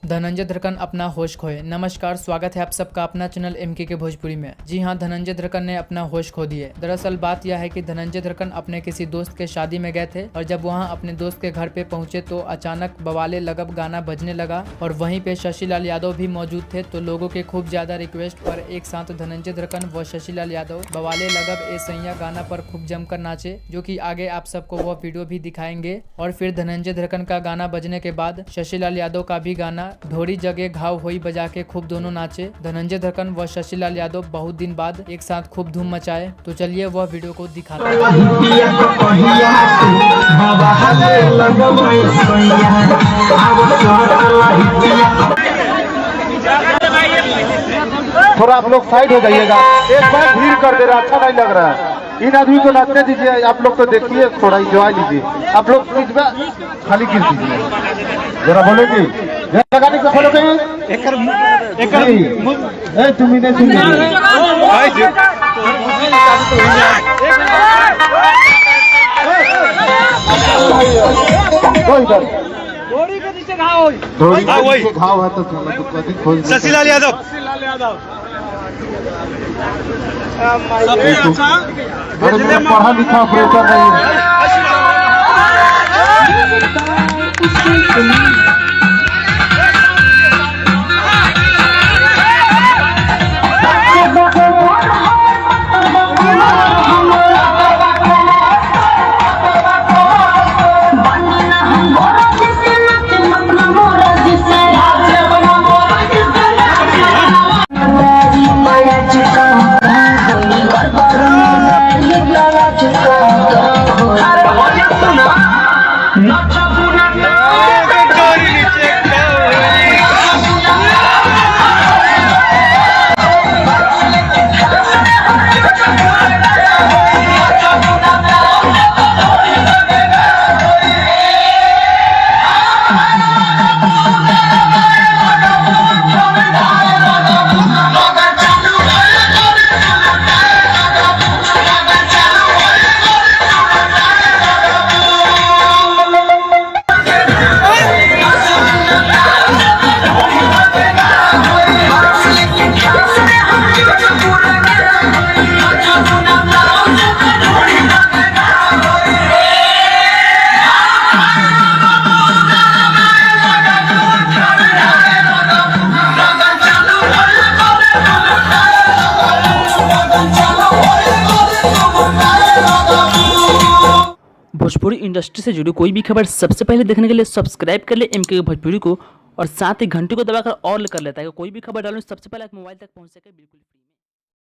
धनंजय धड़कन अपना होश खोए। नमस्कार, स्वागत है आप सबका अपना चैनल एमके के भोजपुरी में। जी हां, धनंजय धड़कन ने अपना होश खो दिए। दरअसल बात यह है कि धनंजय धड़कन अपने किसी दोस्त के शादी में गए थे और जब वहां अपने दोस्त के घर पे पहुंचे तो अचानक बवाले लगब गाना बजने लगा और वहीं पे शशि लाल यादव भी मौजूद थे। तो लोगों के खूब ज्यादा रिक्वेस्ट पर एक साथ धनंजय धड़कन व शशि लाल यादव बवाले लगब ए सैया गाना पर खूब जमकर नाचे, जो कि आगे आप सबको वह वीडियो भी दिखाएंगे। और फिर धनंजय धड़कन का गाना बजने के बाद शशि लाल यादव का भी गाना ढोरी जगह घाव होई बजा के खूब दोनों नाचे। धनंजय धड़कन व शशि लाल यादव बहुत दिन बाद एक साथ खूब धूम मचाए। तो चलिए वह वीडियो को दिखाते हैं। थोड़ा आप लोग साइड हो जाइएगा, एक बार भीड़ कर दे रहा, अच्छा नहीं लग रहा है। इन आदमी को नाचने दीजिए, आप लोग तो देखिए, थोड़ा इंजॉय लीजिए। आप लोग प्लीज खाली गिर दीजिए, जरा बोलेगी लगाने को फॉलो करिए। तुम्हें नहीं सुन थोड़ी के नीचे घाव है तो शशि लाल यादव पढ़ा लिखा ऑपरेटर नहीं है। भोजपुरी इंडस्ट्री से जुड़ी कोई भी खबर सबसे पहले देखने के लिए सब्सक्राइब कर ले एमके भोजपुरी को और साथ ही घंटी को दबाकर ऑल कर लेता है। कोई भी खबर डालूं सबसे पहले आप मोबाइल तक पहुंच सके बिल्कुल फ्री में।